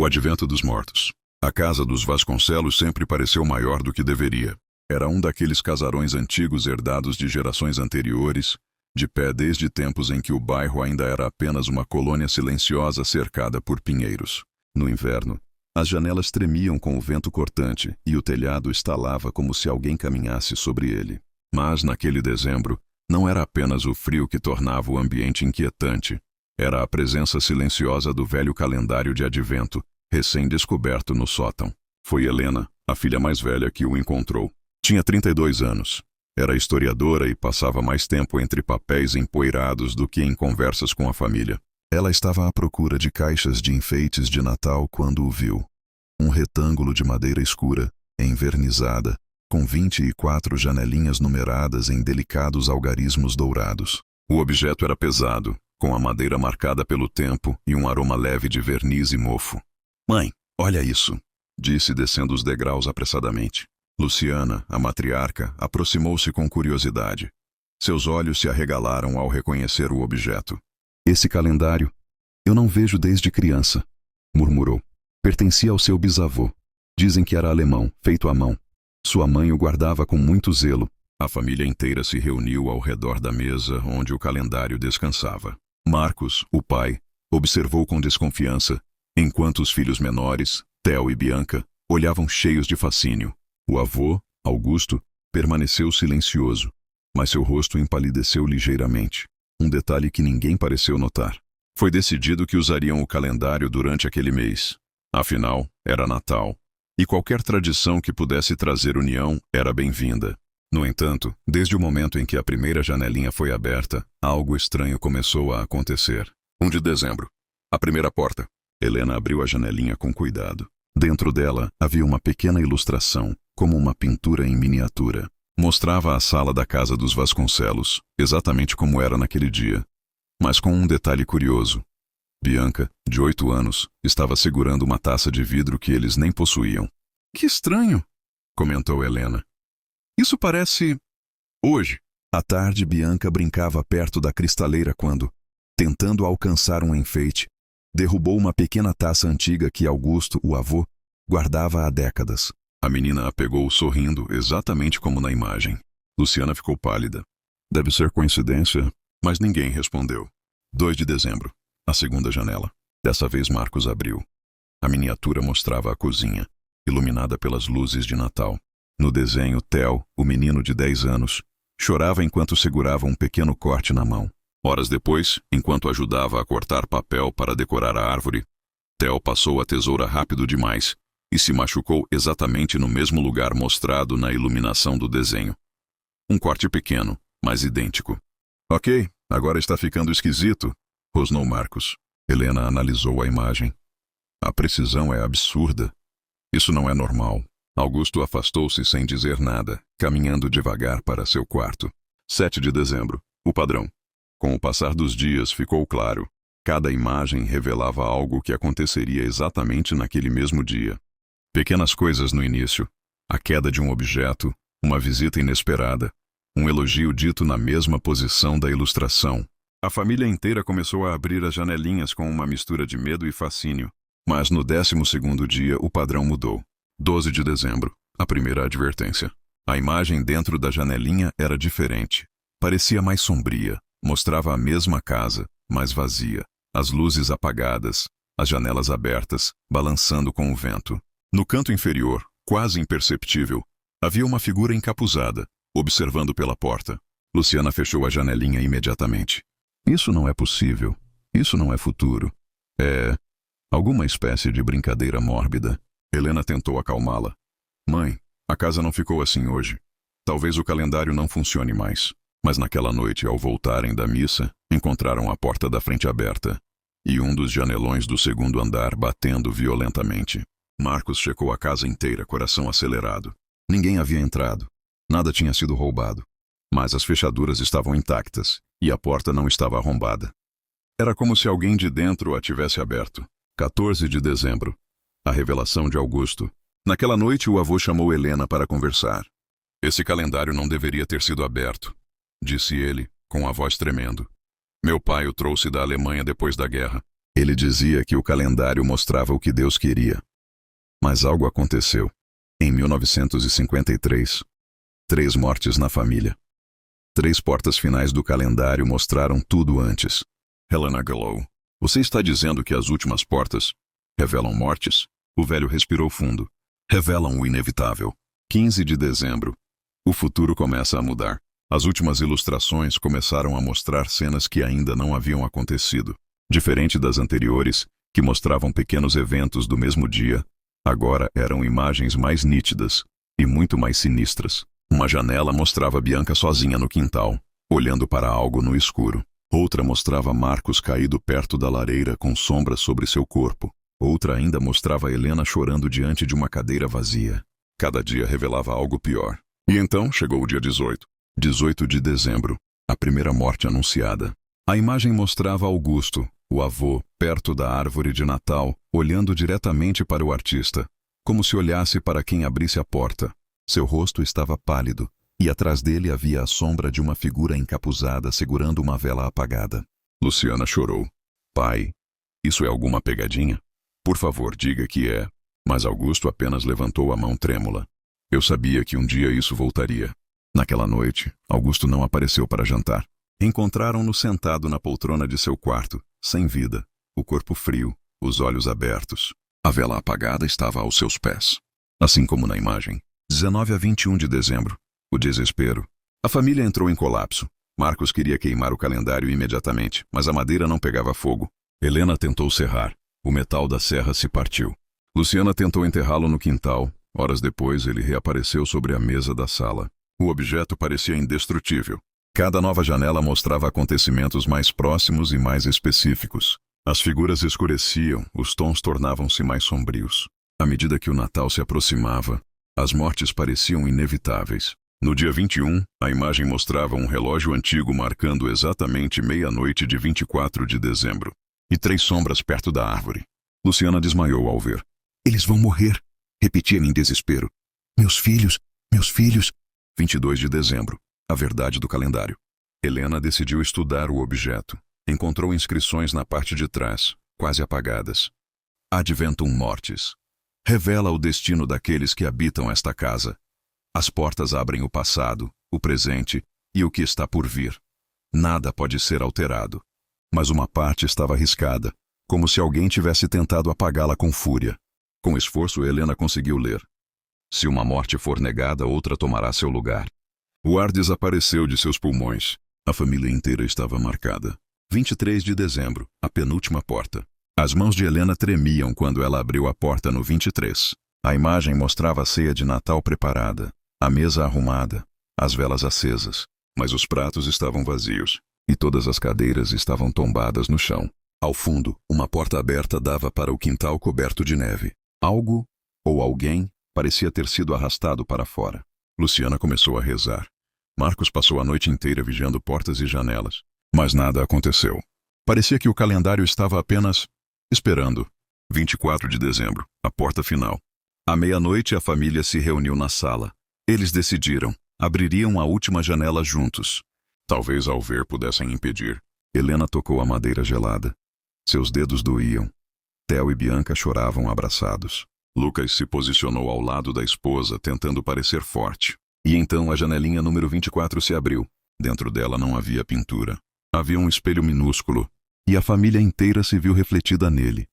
O advento dos mortos. A casa dos Vasconcelos sempre pareceu maior do que deveria. Era um daqueles casarões antigos herdados de gerações anteriores, de pé desde tempos em que o bairro ainda era apenas uma colônia silenciosa cercada por pinheiros. No inverno, as janelas tremiam com o vento cortante e o telhado estalava como se alguém caminhasse sobre ele. Mas, naquele dezembro, não era apenas o frio que tornava o ambiente inquietante. Era a presença silenciosa do velho calendário de advento, recém-descoberto no sótão. Foi Helena, a filha mais velha, que o encontrou. Tinha 32 anos. Era historiadora e passava mais tempo entre papéis empoeirados do que em conversas com a família. Ela estava à procura de caixas de enfeites de Natal quando o viu. Um retângulo de madeira escura, envernizada, com 24 janelinhas numeradas em delicados algarismos dourados. O objeto era pesado, com a madeira marcada pelo tempo e um aroma leve de verniz e mofo. "Mãe, olha isso", disse descendo os degraus apressadamente. Luciana, a matriarca, aproximou-se com curiosidade. Seus olhos se arregalaram ao reconhecer o objeto. "Esse calendário, eu não vejo desde criança", murmurou. "Pertencia ao seu bisavô. Dizem que era alemão, feito à mão. Sua mãe o guardava com muito zelo." A família inteira se reuniu ao redor da mesa onde o calendário descansava. Marcos, o pai, observou com desconfiança, enquanto os filhos menores, Theo e Bianca, olhavam cheios de fascínio. O avô, Augusto, permaneceu silencioso, mas seu rosto empalideceu ligeiramente, um detalhe que ninguém pareceu notar. Foi decidido que usariam o calendário durante aquele mês. Afinal, era Natal, e qualquer tradição que pudesse trazer união era bem-vinda. No entanto, desde o momento em que a primeira janelinha foi aberta, algo estranho começou a acontecer. 1 de dezembro. A primeira porta. Helena abriu a janelinha com cuidado. Dentro dela havia uma pequena ilustração, como uma pintura em miniatura. Mostrava a sala da casa dos Vasconcelos, exatamente como era naquele dia. Mas com um detalhe curioso. Bianca, de 8 anos, estava segurando uma taça de vidro que eles nem possuíam. "Que estranho", comentou Helena. "Isso parece... hoje." À tarde, Bianca brincava perto da cristaleira quando, tentando alcançar um enfeite, derrubou uma pequena taça antiga que Augusto, o avô, guardava há décadas. A menina a pegou sorrindo, exatamente como na imagem. Luciana ficou pálida. Deve ser coincidência, mas ninguém respondeu. 2 de dezembro. A segunda janela. Dessa vez Marcos abriu. A miniatura mostrava a cozinha, iluminada pelas luzes de Natal. No desenho, Theo, o menino de 10 anos, chorava enquanto segurava um pequeno corte na mão. Horas depois, enquanto ajudava a cortar papel para decorar a árvore, Theo passou a tesoura rápido demais e se machucou exatamente no mesmo lugar mostrado na iluminação do desenho. Um corte pequeno, mas idêntico. "Ok, agora está ficando esquisito", rosnou Marcos. Helena analisou a imagem. "A precisão é absurda. Isso não é normal." Augusto afastou-se sem dizer nada, caminhando devagar para seu quarto. 7 de dezembro. O padrão. Com o passar dos dias ficou claro. Cada imagem revelava algo que aconteceria exatamente naquele mesmo dia. Pequenas coisas no início. A queda de um objeto, uma visita inesperada, um elogio dito na mesma posição da ilustração. A família inteira começou a abrir as janelinhas com uma mistura de medo e fascínio. Mas no 12º dia o padrão mudou. 12 de dezembro. A primeira advertência. A imagem dentro da janelinha era diferente. Parecia mais sombria. Mostrava a mesma casa, mas vazia. As luzes apagadas, as janelas abertas, balançando com o vento. No canto inferior, quase imperceptível, havia uma figura encapuzada, observando pela porta. Luciana fechou a janelinha imediatamente. "Isso não é possível. Isso não é futuro. É alguma espécie de brincadeira mórbida." Helena tentou acalmá-la. "Mãe, a casa não ficou assim hoje. Talvez o calendário não funcione mais." Mas naquela noite, ao voltarem da missa, encontraram a porta da frente aberta e um dos janelões do segundo andar batendo violentamente. Marcos checou a casa inteira, coração acelerado. Ninguém havia entrado. Nada tinha sido roubado. Mas as fechaduras estavam intactas e a porta não estava arrombada. Era como se alguém de dentro a tivesse aberto. 14 de dezembro. A revelação de Augusto. Naquela noite, o avô chamou Helena para conversar. "Esse calendário não deveria ter sido aberto", disse ele, com a voz tremendo. "Meu pai o trouxe da Alemanha depois da guerra. Ele dizia que o calendário mostrava o que Deus queria. Mas algo aconteceu. Em 1953, 3 mortes na família. 3 portas finais do calendário mostraram tudo antes. Helena Gallo, você está dizendo que as últimas portas revelam mortes? O velho respirou fundo. Revelam o inevitável. 15 de dezembro. O futuro começa a mudar. As últimas ilustrações começaram a mostrar cenas que ainda não haviam acontecido. Diferente das anteriores, que mostravam pequenos eventos do mesmo dia, agora eram imagens mais nítidas e muito mais sinistras. Uma janela mostrava Bianca sozinha no quintal, olhando para algo no escuro. Outra mostrava Marcos caído perto da lareira com sombras sobre seu corpo. Outra ainda mostrava Helena chorando diante de uma cadeira vazia. Cada dia revelava algo pior. E então chegou o dia 18. 18 de dezembro, a primeira morte anunciada. A imagem mostrava Augusto, o avô, perto da árvore de Natal, olhando diretamente para o artista, como se olhasse para quem abrisse a porta. Seu rosto estava pálido, e atrás dele havia a sombra de uma figura encapuzada segurando uma vela apagada. Luciana chorou. Pai, isso é alguma pegadinha? Por favor, diga que é. Mas Augusto apenas levantou a mão trêmula. Eu sabia que um dia isso voltaria. Naquela noite, Augusto não apareceu para jantar. Encontraram-no sentado na poltrona de seu quarto, sem vida, o corpo frio, os olhos abertos. A vela apagada estava aos seus pés. Assim como na imagem. 19 a 21 de dezembro. O desespero. A família entrou em colapso. Marcos queria queimar o calendário imediatamente, mas a madeira não pegava fogo. Helena tentou serrar. O metal da serra se partiu. Luciana tentou enterrá-lo no quintal. Horas depois, ele reapareceu sobre a mesa da sala. O objeto parecia indestrutível. Cada nova janela mostrava acontecimentos mais próximos e mais específicos. As figuras escureciam, os tons tornavam-se mais sombrios. À medida que o Natal se aproximava, as mortes pareciam inevitáveis. No dia 21, a imagem mostrava um relógio antigo marcando exatamente meia-noite de 24 de dezembro. E 3 sombras perto da árvore. Luciana desmaiou ao ver. Eles vão morrer, repetia em desespero. Meus filhos, meus filhos. 22 de dezembro, a verdade do calendário. Helena decidiu estudar o objeto. Encontrou inscrições na parte de trás, quase apagadas. Adventum Mortis. Revela o destino daqueles que habitam esta casa. As portas abrem o passado, o presente e o que está por vir. Nada pode ser alterado. Mas uma parte estava arriscada, como se alguém tivesse tentado apagá-la com fúria. Com esforço, Helena conseguiu ler. Se uma morte for negada, outra tomará seu lugar. O ar desapareceu de seus pulmões. A família inteira estava marcada. 23 de dezembro, a penúltima porta. As mãos de Helena tremiam quando ela abriu a porta no 23. A imagem mostrava a ceia de Natal preparada, a mesa arrumada, as velas acesas, mas os pratos estavam vazios, e todas as cadeiras estavam tombadas no chão. Ao fundo, uma porta aberta dava para o quintal coberto de neve. Algo, ou alguém, parecia ter sido arrastado para fora. Luciana começou a rezar. Marcos passou a noite inteira vigiando portas e janelas. Mas nada aconteceu. Parecia que o calendário estava apenas esperando. 24 de dezembro, a porta final. À meia-noite, a família se reuniu na sala. Eles decidiram. Abririam a última janela juntos. Talvez ao ver pudessem impedir. Helena tocou a madeira gelada. Seus dedos doíam. Theo e Bianca choravam abraçados. Lucas se posicionou ao lado da esposa, tentando parecer forte. E então a janelinha número 24 se abriu. Dentro dela não havia pintura. Havia um espelho minúsculo, e a família inteira se viu refletida nele.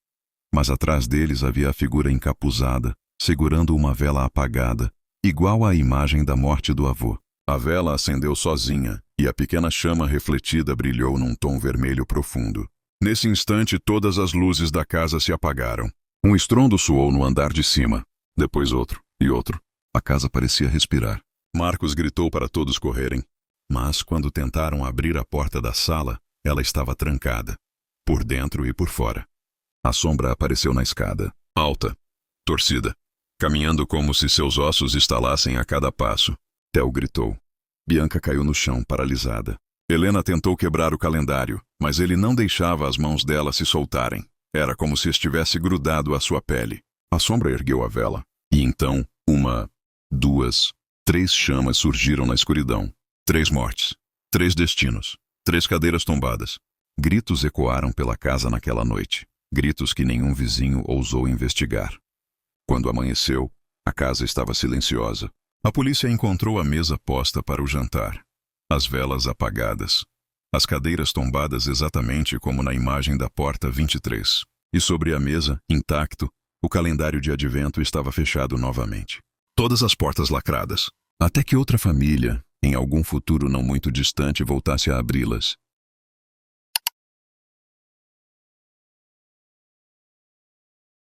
Mas atrás deles havia a figura encapuzada, segurando uma vela apagada, igual à imagem da morte do avô. A vela acendeu sozinha, e a pequena chama refletida brilhou num tom vermelho profundo. Nesse instante, todas as luzes da casa se apagaram. Um estrondo soou no andar de cima. Depois outro, e outro. A casa parecia respirar. Marcos gritou para todos correrem. Mas, quando tentaram abrir a porta da sala, ela estava trancada, por dentro e por fora. A sombra apareceu na escada, alta, torcida, caminhando como se seus ossos estalassem a cada passo. Theo gritou. Bianca caiu no chão, paralisada. Helena tentou quebrar o calendário, mas ele não deixava as mãos dela se soltarem. Era como se estivesse grudado à sua pele. A sombra ergueu a vela. E então, 1, 2, 3 chamas surgiram na escuridão. 3 mortes. 3 destinos. 3 cadeiras tombadas. Gritos ecoaram pela casa naquela noite, gritos que nenhum vizinho ousou investigar. Quando amanheceu, a casa estava silenciosa. A polícia encontrou a mesa posta para o jantar, as velas apagadas, as cadeiras tombadas exatamente como na imagem da porta 23. E sobre a mesa, intacto, o calendário de advento estava fechado novamente. Todas as portas lacradas, até que outra família, em algum futuro não muito distante, voltasse a abri-las.